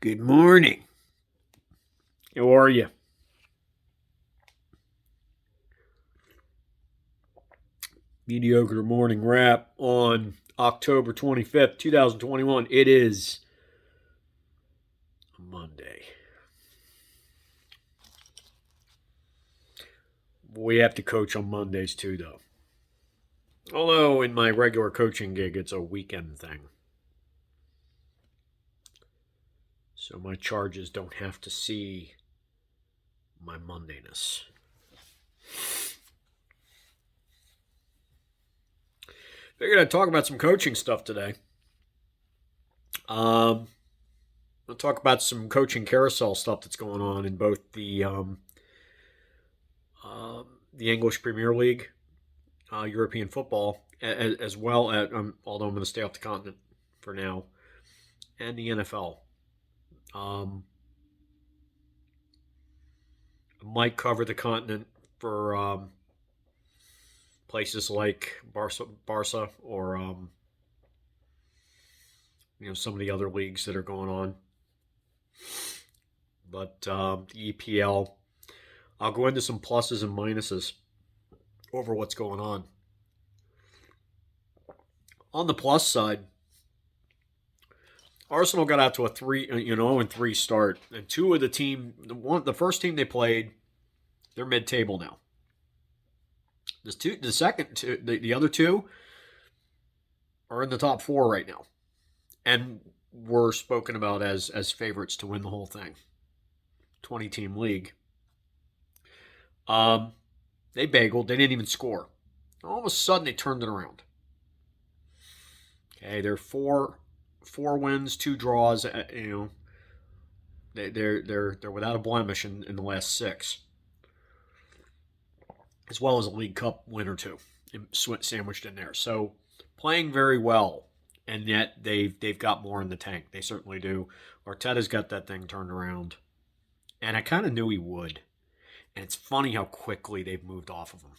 Good morning. How are you? Mediocre morning wrap on October 25th, 2021. It is Monday. We have to coach on Mondays too, though. Although in my regular coaching gig, it's a weekend thing. So my charges don't have to see my Mondayness. Figured I'd talk about some coaching stuff today. We'll talk about some coaching carousel stuff that's going on in both the English Premier League, European football, as well as although I'm going to stay off the continent for now, and the NFL. I might cover the continent for places like Barca or some of the other leagues that are going on. But the EPL, I'll go into some pluses and minuses over what's going on. On the plus side, Arsenal got out to a 3 start, and two of the first team they played, they're mid-table now. The other two are in the top four right now, and were spoken about as favorites to win the whole thing. 20-team league. They bageled. They didn't even score. All of a sudden, they turned it around. Okay, they're four wins, 2 draws. They're without a blemish in the last 6, as well as a League Cup win or 2 sandwiched in there. So playing very well, and yet they've got more in the tank. They certainly do. Arteta's got that thing turned around, and I kind of knew he would. And it's funny how quickly they've moved off of him.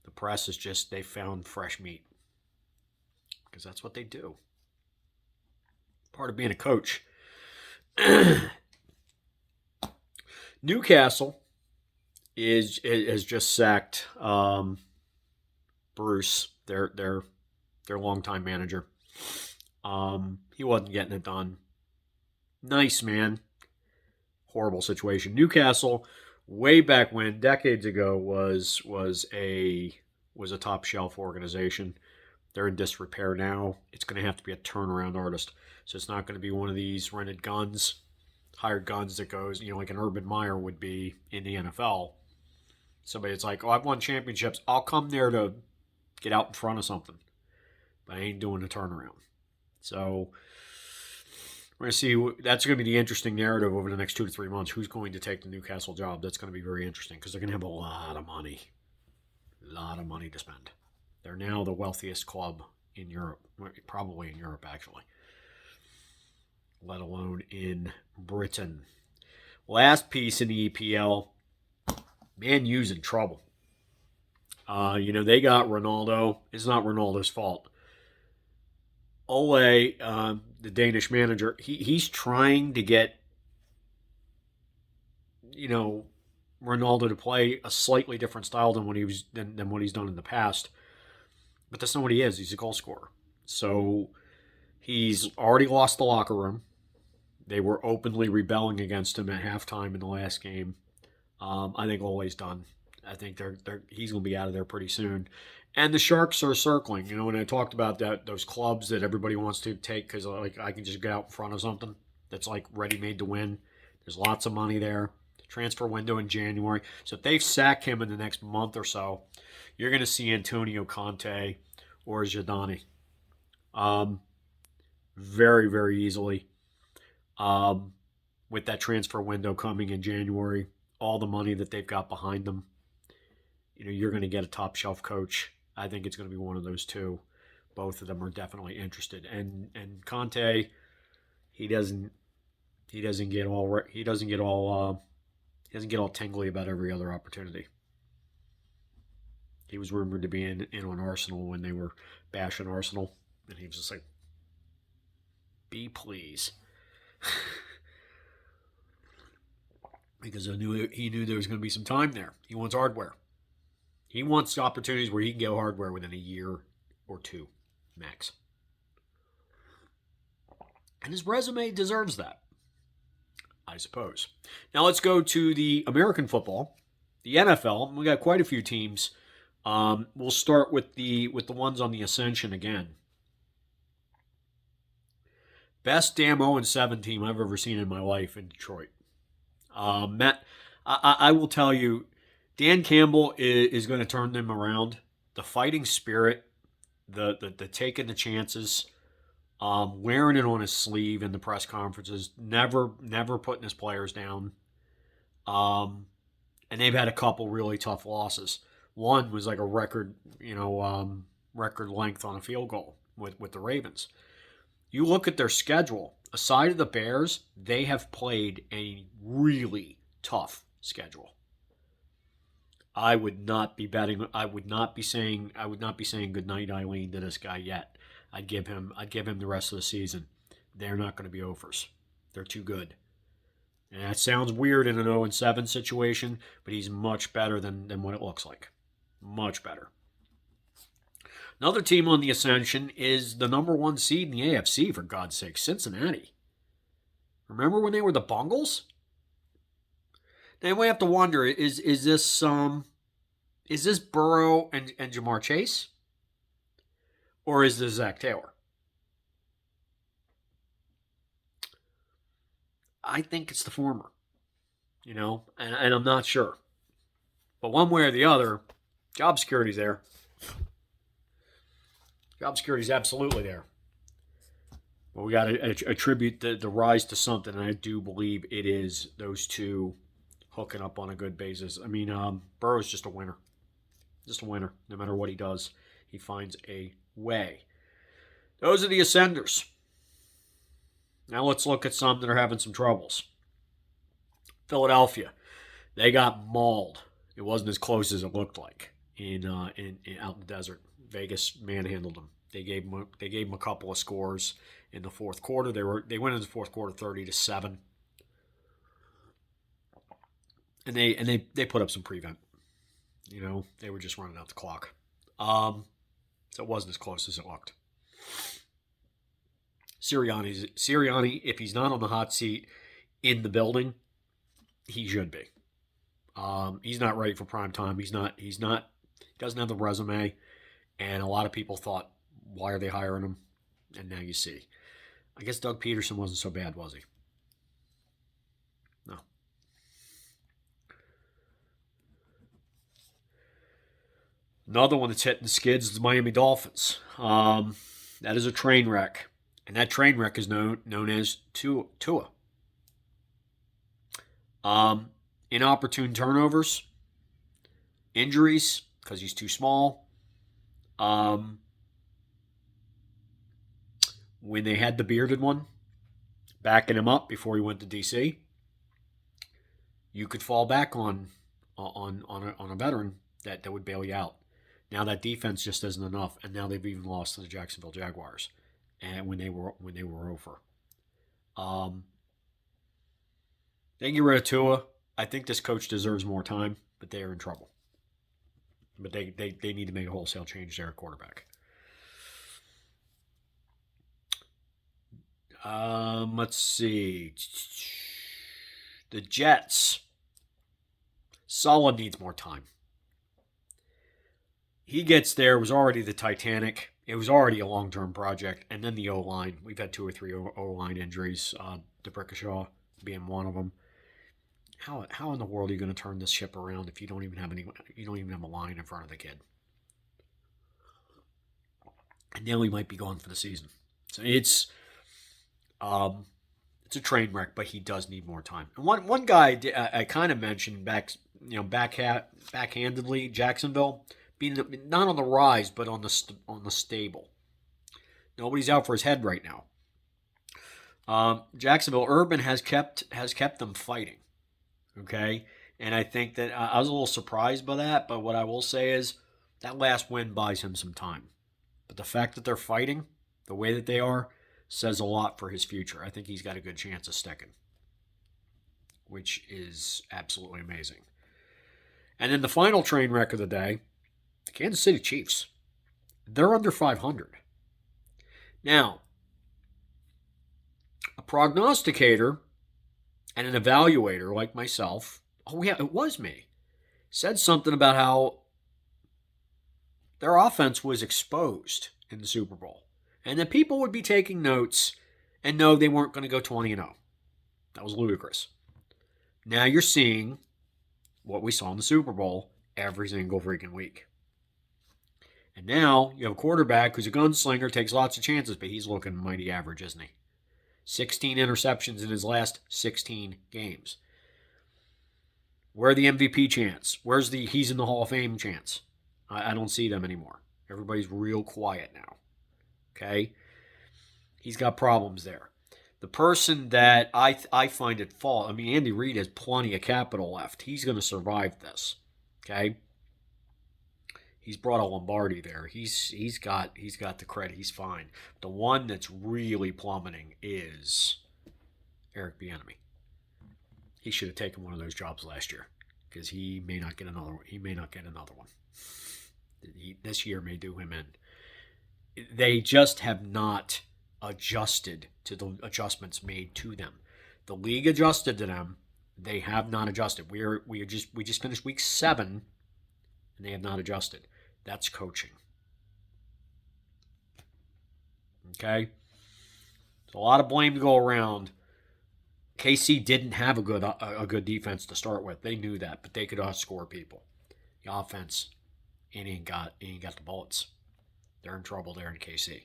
The press is just, they found fresh meat. Because that's what they do. Part of being a coach. Newcastle has just sacked Bruce, their longtime manager. He wasn't getting it done. Nice man. Horrible situation. Newcastle, way back when, decades ago, was a top shelf organization. They're in disrepair now. It's going to have to be a turnaround artist. So it's not going to be one of these rented guns, hired guns that goes, like an Urban Meyer would be in the NFL. Somebody that's like, I've won championships. I'll come there to get out in front of something. But I ain't doing a turnaround. So we're going to see. That's going to be the interesting narrative over the next 2 to 3 months. Who's going to take the Newcastle job? That's going to be very interesting because they're going to have a lot of money. A lot of money to spend. They're now the wealthiest club in Europe. Probably in Europe, actually. Let alone in Britain. Last piece in the EPL. Man U's in trouble. They got Ronaldo. It's not Ronaldo's fault. Ole, the Danish manager, he's trying to get, Ronaldo to play a slightly different style than what he's done in the past. But that's not what he is. He's a goal scorer. So he's already lost the locker room. They were openly rebelling against him at halftime in the last game. I think Ole's done. I think he's going to be out of there pretty soon. And the Sharks are circling. When I talked about those clubs that everybody wants to take because I can just get out in front of something that's like ready-made to win. There's lots of money there. Transfer window in January. So if they sack him in the next month or so, you're going to see Antonio Conte or Zidane very, very easily. With that transfer window coming in January, all the money that they've got behind them, you're going to get a top shelf coach. I think it's going to be one of those two. Both of them are definitely interested. And Conte, he doesn't get all tingly about every other opportunity. He was rumored to be in on Arsenal when they were bashing Arsenal, and he was just like, "Be please." because he knew there was going to be some time there. He wants hardware. He wants opportunities where he can go hardware within a year or two, max. And his resume deserves that, I suppose. Now let's go to the American football, the NFL. We got quite a few teams. We'll start with the ones on the ascension again. Best damn 0-7 team I've ever seen in my life in Detroit. Matt, I will tell you, Dan Campbell is going to turn them around. The fighting spirit, the taking the chances, wearing it on his sleeve in the press conferences, never putting his players down. And they've had a couple really tough losses. One was like a record length on a field goal with the Ravens. You look at their schedule. Aside of the Bears, they have played a really tough schedule. I would not be betting. I would not be saying good night, Eileen, to this guy yet. I'd give him the rest of the season. They're not going to be offers. They're too good. And that sounds weird in an 0-7 situation, but he's much better than what it looks like. Much better. Another team on the ascension is the number 1 seed in the AFC, for God's sake, Cincinnati. Remember when they were the Bungles? Now we have to wonder, is this Burrow and Jamar Chase? Or is this Zach Taylor? I think it's the former. And I'm not sure. But one way or the other, job security's there. Job security is absolutely there. But we got to attribute the rise to something, and I do believe it is those two hooking up on a good basis. I mean, Burrow's just a winner. Just a winner. No matter what he does, he finds a way. Those are the ascenders. Now let's look at some that are having some troubles. Philadelphia. They got mauled. It wasn't as close as it looked like out in the desert. Vegas manhandled them. They gave them a couple of scores in the fourth quarter. They went in the fourth quarter 30-7, and they put up some prevent. They were just running out the clock. So it wasn't as close as it looked. Sirianni, if he's not on the hot seat in the building, he should be. He's not ready for prime time. He doesn't have the resume. And a lot of people thought, why are they hiring him? And now you see. I guess Doug Peterson wasn't so bad, was he? No. Another one that's hitting the skids is the Miami Dolphins. That is a train wreck. And that train wreck is known as Tua. Inopportune turnovers. Injuries, because he's too small. When they had the bearded one backing him up before he went to DC, you could fall back on a veteran that would bail you out. Now that defense just isn't enough, and now they've even lost to the Jacksonville Jaguars, and when they were over. They get rid of Tua. I think this coach deserves more time, but they are in trouble. But they need to make a wholesale change there at quarterback. Let's see. The Jets. Saleh needs more time. He gets there. It was already the Titanic. It was already a long-term project. And then the O-line. We've had 2 or 3 O-line injuries. DeBrickashaw being one of them. How in the world are you going to turn this ship around if you don't even have a line in front of the kid? And now he might be gone for the season. So it's a train wreck, but he does need more time. And one guy I kind of mentioned backhandedly, Jacksonville being not on the rise, but on the stable. Nobody's out for his head right now. Jacksonville, Urban has kept them fighting. Okay, and I think that I was a little surprised by that, but what I will say is that last win buys him some time. But the fact that they're fighting the way that they are says a lot for his future. I think he's got a good chance of sticking which is absolutely amazing. And then the final train wreck of the day, the Kansas City Chiefs. They're under 500. Now, a prognosticator and an evaluator like myself, oh yeah, it was me, said something about how their offense was exposed in the Super Bowl. And that people would be taking notes and know they weren't going to go 20-0. That was ludicrous. Now you're seeing what we saw in the Super Bowl every single freaking week. And now you have a quarterback who's a gunslinger, takes lots of chances, but he's looking mighty average, isn't he? 16 interceptions in his last 16 games. Where are the MVP chants? Where's the he's in the Hall of Fame chants? I don't see them anymore. Everybody's real quiet now. Okay? He's got problems there. The person that I find at fault, I mean, Andy Reid has plenty of capital left. He's going to survive this. Okay? He's brought a Lombardi there. He's got the credit. He's fine. The one that's really plummeting is Eric Bieniemy. He should have taken one of those jobs last year because he may not get another. He may not get another one. This year may do him in. They just have not adjusted to the adjustments made to them. The league adjusted to them. They have not adjusted. We just finished week 7, and they have not adjusted. That's coaching. Okay? There's a lot of blame to go around. KC didn't have a good defense to start with. They knew that, but they could outscore people. The offense, it ain't got the bullets. They're in trouble there in KC.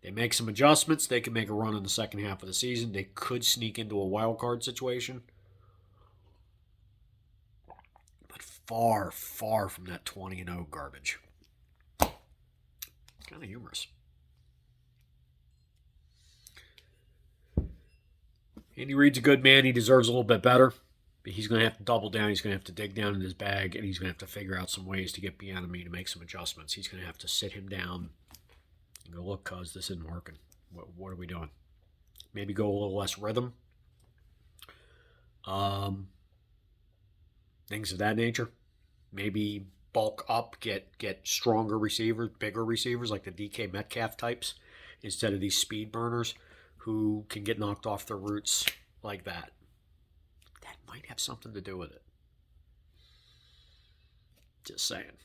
They make some adjustments. They can make a run in the second half of the season. They could sneak into a wild card situation. But far, far from that 20-0 garbage. Kind of humorous. Andy Reid's a good man. He deserves a little bit better. But he's going to have to double down. He's going to have to dig down in his bag, and he's going to have to figure out some ways to get Bieniemy to make some adjustments. He's going to have to sit him down and go, look, cuz, this isn't working. What are we doing? Maybe go a little less rhythm. Things of that nature. Maybe bulk up, get stronger receivers, bigger receivers like the DK Metcalf types instead of these speed burners who can get knocked off their routes like that. That might have something to do with it. Just saying.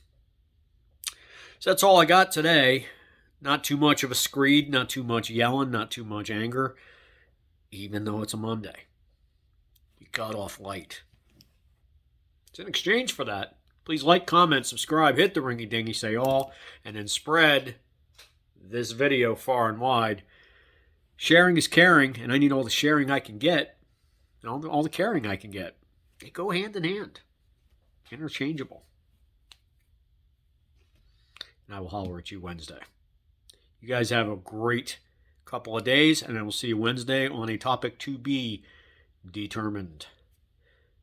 So that's all I got today. Not too much of a screed, not too much yelling, not too much anger, even though it's a Monday. You got off light. So in exchange for that, please like, comment, subscribe, hit the ringy-dingy, say all, and then spread this video far and wide. Sharing is caring, and I need all the sharing I can get, and all the caring I can get. They go hand in hand. Interchangeable. And I will holler at you Wednesday. You guys have a great couple of days, and I will see you Wednesday on a topic to be determined.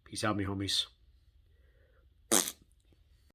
Peace out, me homies.